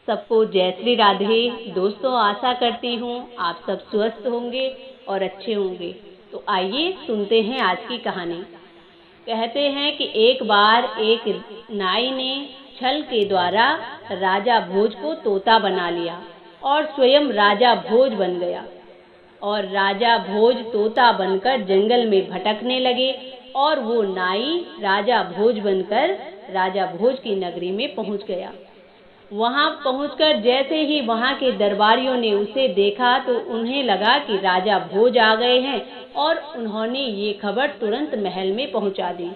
सबको जय श्री राधे। दोस्तों, आशा करती हूँ आप सब स्वस्थ होंगे और अच्छे होंगे। तो आइए सुनते हैं आज की कहानी। कहते हैं कि एक बार एक नाई ने छल के द्वारा राजा भोज को तोता बना लिया और स्वयं राजा भोज बन गया। और राजा भोज तोता बनकर जंगल में भटकने लगे और वो नाई राजा भोज बनकर राजा भोज की नगरी में पहुंच गया। वहां पहुंचकर जैसे ही वहां के दरबारियों ने उसे देखा तो उन्हें लगा कि राजा भोज आ गए हैं और उन्होंने ये खबर तुरंत महल में पहुंचा दी।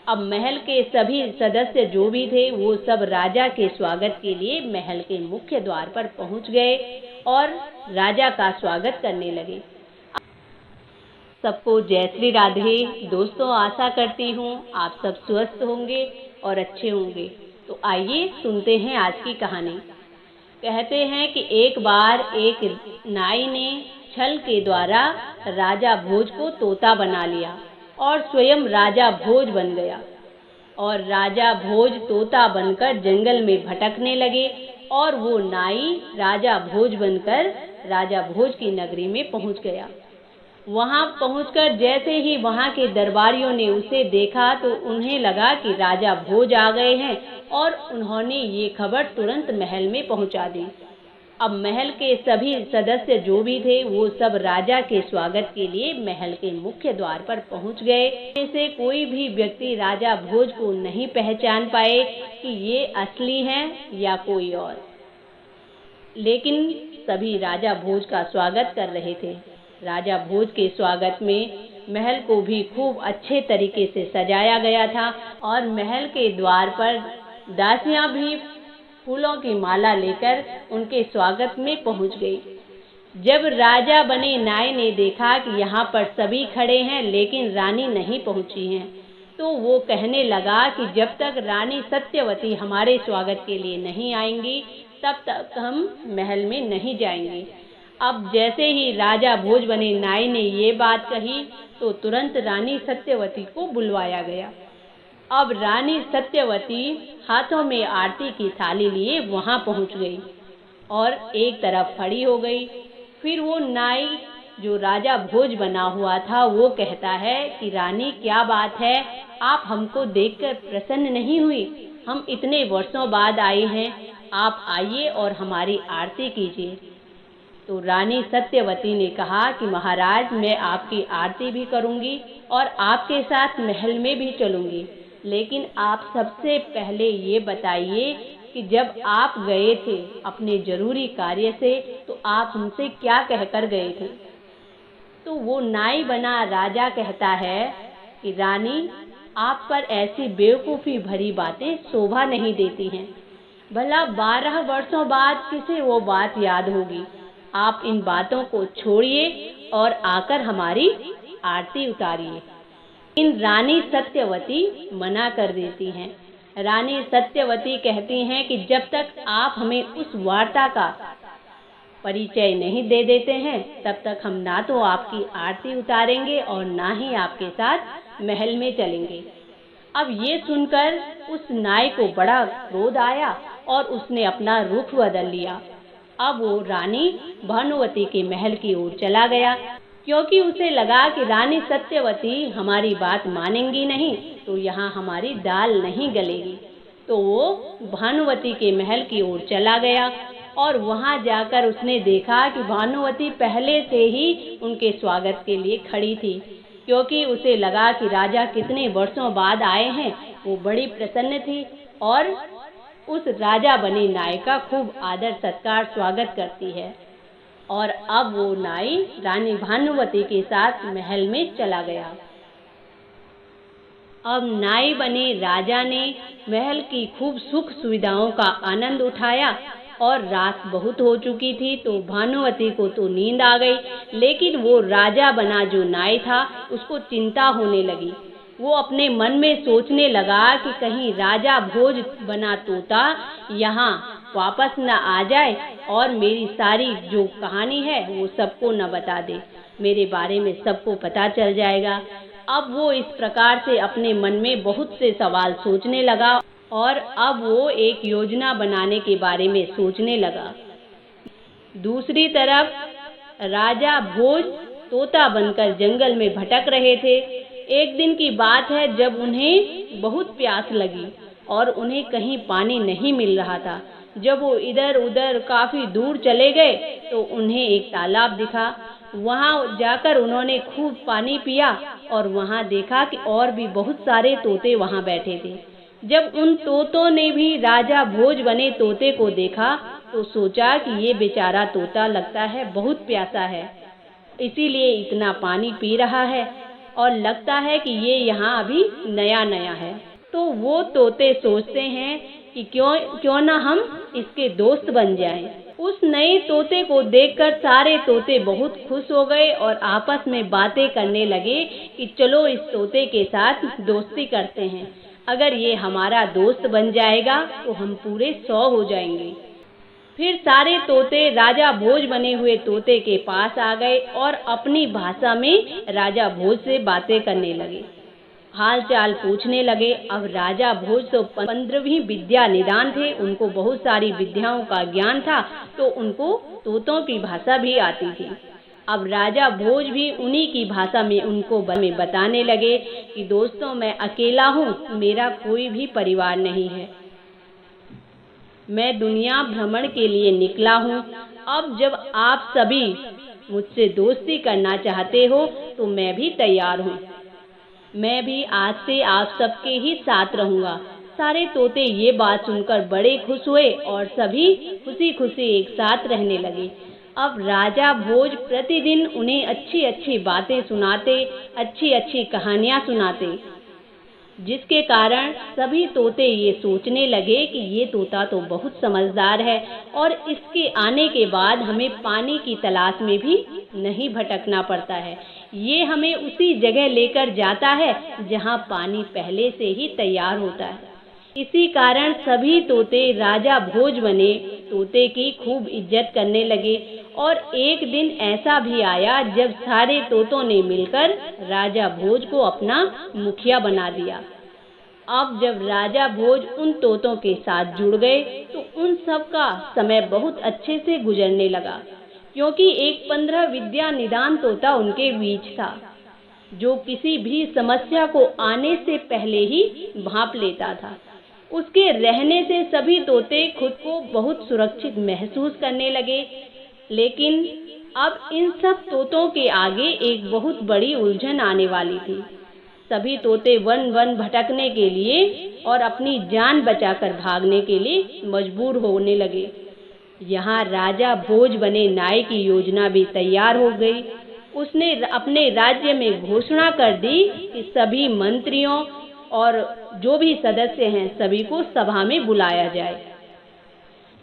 अब महल के सभी सदस्य जो भी थे वो सब राजा के स्वागत के लिए महल के मुख्य द्वार पर पहुंच गए और राजा का स्वागत करने लगे। सबको जय श्री राधे। दोस्तों, आशा करती हूँ आप सब स्वस्थ होंगे और अच्छे होंगे। तो आइए सुनते हैं आज की कहानी। कहते हैं कि एक बार एक नाई ने छल के द्वारा राजा भोज को तोता बना लिया और स्वयं राजा भोज बन गया। और राजा भोज तोता बनकर जंगल में भटकने लगे और वो नाई राजा भोज बनकर राजा भोज की नगरी में पहुंच गया। वहां पहुंचकर जैसे ही वहां के दरबारियों ने उसे देखा तो उन्हें लगा कि राजा भोज आ गए हैं और उन्होंने ये खबर तुरंत महल में पहुंचा दी। अब महल के सभी सदस्य जो भी थे वो सब राजा के स्वागत के लिए महल के मुख्य द्वार पर पहुंच गए। ऐसे कोई भी व्यक्ति राजा भोज को नहीं पहचान पाए कि ये असली हैं या कोई और, लेकिन सभी राजा भोज का स्वागत कर रहे थे। राजा भोज के स्वागत में महल को भी खूब अच्छे तरीके से सजाया गया था और महल के द्वार पर दासियां भी फूलों की माला लेकर उनके स्वागत में पहुंच गई। जब राजा बने नाई ने देखा कि यहाँ पर सभी खड़े हैं लेकिन रानी नहीं पहुंची हैं, तो वो कहने लगा कि जब तक रानी सत्यवती हमारे स्वागत के लिए नहीं आएंगी तब तक हम महल में नहीं जाएंगे। अब जैसे ही राजा भोज बने नाई ने ये बात कही तो तुरंत रानी सत्यवती को बुलवाया गया। अब रानी सत्यवती हाथों में आरती की थाली लिए वहां पहुंच गई और एक तरफ खड़ी हो गई। फिर वो नाई जो राजा भोज बना हुआ था वो कहता है कि रानी, क्या बात है, आप हमको देखकर प्रसन्न नहीं हुई? हम इतने वर्षों बाद आए हैं, आप आइए और हमारी आरती कीजिए। तो रानी सत्यवती ने कहा कि महाराज, मैं आपकी आरती भी करूंगी और आपके साथ महल में भी चलूंगी, लेकिन आप सबसे पहले ये बताइए कि जब आप गए थे अपने जरूरी कार्य से तो आप हमसे क्या कहकर गए थे? तो वो नाई बना राजा कहता है कि रानी, आप पर ऐसी बेवकूफ़ी भरी बातें शोभा नहीं देती हैं। भला 12 वर्षों बाद किसे वो बात याद होगी? आप इन बातों को छोड़िए और आकर हमारी आरती उतारिए। इन रानी सत्यवती मना कर देती हैं। रानी सत्यवती कहती हैं कि जब तक आप हमें उस वार्ता का परिचय नहीं दे देते हैं तब तक हम ना तो आपकी आरती उतारेंगे और ना ही आपके साथ महल में चलेंगे। अब ये सुनकर उस नाई को बड़ा क्रोध आया और उसने अपना रुख बदल लिया। अब वो रानी भानुवती के महल की ओर चला गया, क्योंकि उसे लगा कि रानी सत्यवती हमारी बात मानेंगी नहीं तो यहाँ हमारी दाल नहीं गलेगी। तो वो भानुवती के महल की ओर चला गया और वहाँ जाकर उसने देखा कि भानुवती पहले से ही उनके स्वागत के लिए खड़ी थी, क्योंकि उसे लगा कि राजा कितने वर्षों बाद आए हैं। वो बड़ी प्रसन्न थी और उस राजा बने नाई का खूब आदर सत्कार स्वागत करती है। और अब वो नाई रानी भानुवती के साथ महल में चला गया। अब नाई बने राजा ने महल की खूब सुख सुविधाओं का आनंद उठाया और रात बहुत हो चुकी थी तो भानुवती को तो नींद आ गई, लेकिन वो राजा बना जो नाई था उसको चिंता होने लगी। वो अपने मन में सोचने लगा कि कहीं राजा भोज बना तोता यहाँ वापस न आ जाए और मेरी सारी जो कहानी है वो सबको न बता दे, मेरे बारे में सबको पता चल जाएगा। अब वो इस प्रकार से अपने मन में बहुत से सवाल सोचने लगा और अब वो एक योजना बनाने के बारे में सोचने लगा। दूसरी तरफ राजा भोज तोता बनकर जंगल में भटक रहे थे। एक दिन की बात है जब उन्हें बहुत प्यास लगी और उन्हें कहीं पानी नहीं मिल रहा था। जब वो इधर उधर काफी दूर चले गए तो उन्हें एक तालाब दिखा। वहां जाकर उन्होंने खूब पानी पिया और वहां देखा कि और भी बहुत सारे तोते वहां बैठे थे। जब उन तोतों ने भी राजा भोज बने तोते को देखा तो सोचा कि ये बेचारा तोता लगता है बहुत प्यासा है, इसीलिए इतना पानी पी रहा है और लगता है कि ये यहाँ अभी नया नया है। तो वो तोते सोचते हैं कि क्यों ना हम इसके दोस्त बन जाएं। उस नए तोते को देखकर सारे तोते बहुत खुश हो गए और आपस में बातें करने लगे कि चलो इस तोते के साथ दोस्ती करते हैं। अगर ये हमारा दोस्त बन जाएगा तो हम पूरे 100 हो जाएंगे। फिर सारे तोते राजा भोज बने हुए तोते के पास आ गए और अपनी भाषा में राजा भोज से बातें करने लगे, हाल चाल पूछने लगे। अब राजा भोज तो 15वीं विद्या निदान थे, उनको बहुत सारी विद्याओं का ज्ञान था, तो उनको तोतों की भाषा भी आती थी। अब राजा भोज भी उन्हीं की भाषा में उनको बताने लगे कि दोस्तों मैं अकेला हूँ, मेरा कोई भी परिवार नहीं है, मैं दुनिया भ्रमण के लिए निकला हूँ। अब जब आप सभी मुझसे दोस्ती करना चाहते हो तो मैं भी तैयार हूँ। मैं भी आज से आप सबके ही साथ रहूँगा। सारे तोते ये बात सुनकर बड़े खुश हुए और सभी खुशी खुशी एक साथ रहने लगे। अब राजा भोज प्रतिदिन उन्हें अच्छी अच्छी बातें सुनाते, अच्छी अच्छी कहानियाँ सुनाते, जिसके कारण सभी तोते ये सोचने लगे कि ये तोता तो बहुत समझदार है और इसके आने के बाद हमें पानी की तलाश में भी नहीं भटकना पड़ता है। ये हमें उसी जगह लेकर जाता है जहाँ पानी पहले से ही तैयार होता है। इसी कारण सभी तोते राजा भोज बने तोते की खूब इज्जत करने लगे और एक दिन ऐसा भी आया जब सारे तोतों ने मिलकर राजा भोज को अपना मुखिया बना दिया। अब जब राजा भोज उन तोतों के साथ जुड़ गए तो उन सब का समय बहुत अच्छे से गुजरने लगा, क्योंकि एक 15 विद्या निदान तोता उनके बीच था जो किसी भी समस्या को आने से पहले ही भांप लेता था। उसके रहने से सभी तोते खुद को बहुत सुरक्षित महसूस करने लगे। लेकिन अब इन सब तोतों के आगे एक बहुत बड़ी उलझन आने वाली थी। सभी तोते वन वन भटकने के लिए और अपनी जान बचाकर भागने के लिए मजबूर होने लगे। यहाँ राजा भोज बने नाय की योजना भी तैयार हो गई। उसने अपने राज्य में घोषणा कर दी कि सभी मंत्रियों और जो भी सदस्य हैं सभी को सभा में बुलाया जाए।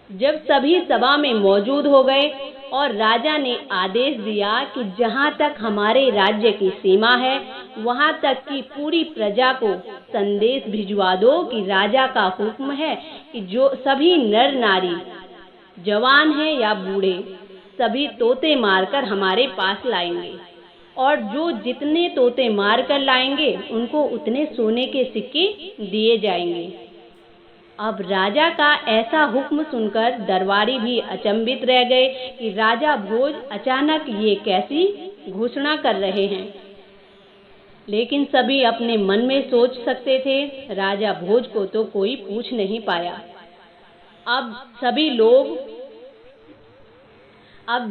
जब सभी सभा में मौजूद हो गए और राजा ने आदेश दिया कि जहाँ तक हमारे राज्य की सीमा है वहाँ तक की पूरी प्रजा को संदेश भिजवा दो कि राजा का हुक्म है कि जो सभी नर नारी, जवान हैं या बूढ़े, सभी तोते मारकर हमारे पास लाएंगे और जो जितने तोते मारकर लाएंगे उनको उतने सोने के सिक्के दिए जाएंगे। अब राजा का ऐसा हुक्म सुनकर दरबारी भी अचंभित रह गए कि राजा भोज अचानक ये कैसी घोषणा कर रहे हैं। लेकिन सभी अपने मन में सोच सकते थे, राजा भोज को तो कोई पूछ नहीं पाया। अब सभी लोग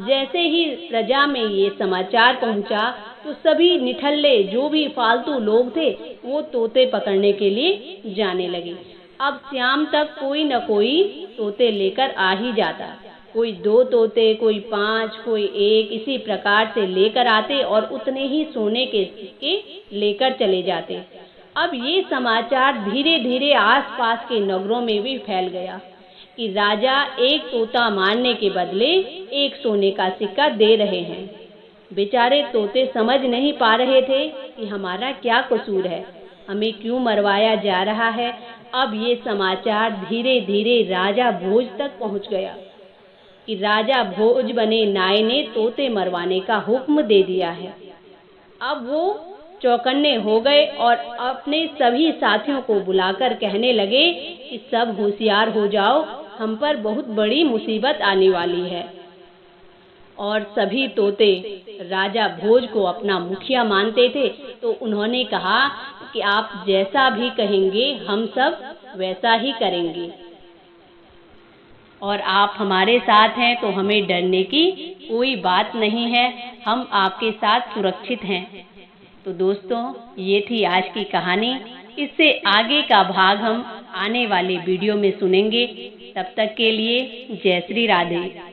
जैसे ही प्रजा में ये समाचार पहुंचा तो सभी निठल्ले जो भी फालतू लोग थे वो तोते पकड़ने के लिए जाने लगे। अब शाम तक कोई न कोई तोते लेकर आ ही जाता, कोई 2 तोते, कोई 5, कोई 1, इसी प्रकार से लेकर आते और उतने ही सोने के सिक्के लेकर चले जाते। अब ये समाचार धीरे धीरे आसपास के नगरों में भी फैल गया कि राजा एक तोता मारने के बदले 1 सोने का सिक्का दे रहे हैं। बेचारे तोते समझ नहीं पा रहे थे कि हमारा क्या कसूर है, हमें क्यों मरवाया जा रहा है। अब ये समाचार धीरे धीरे राजा भोज तक पहुंच गया कि राजा भोज बने नाय ने तोते मरवाने का हुक्म दे दिया है। अब वो चौकन्ने हो गए और अपने सभी साथियों को बुलाकर कहने लगे कि सब होशियार हो जाओ, हम पर बहुत बड़ी मुसीबत आने वाली है। और सभी तोते राजा भोज को अपना मुखिया मानते थे, तो उन्होंने कहा कि आप जैसा भी कहेंगे हम सब वैसा ही करेंगे, और आप हमारे साथ हैं तो हमें डरने की कोई बात नहीं है, हम आपके साथ सुरक्षित हैं। तो दोस्तों, ये थी आज की कहानी। इससे आगे का भाग हम आने वाले वीडियो में सुनेंगे। तब तक के लिए जय श्री राधे।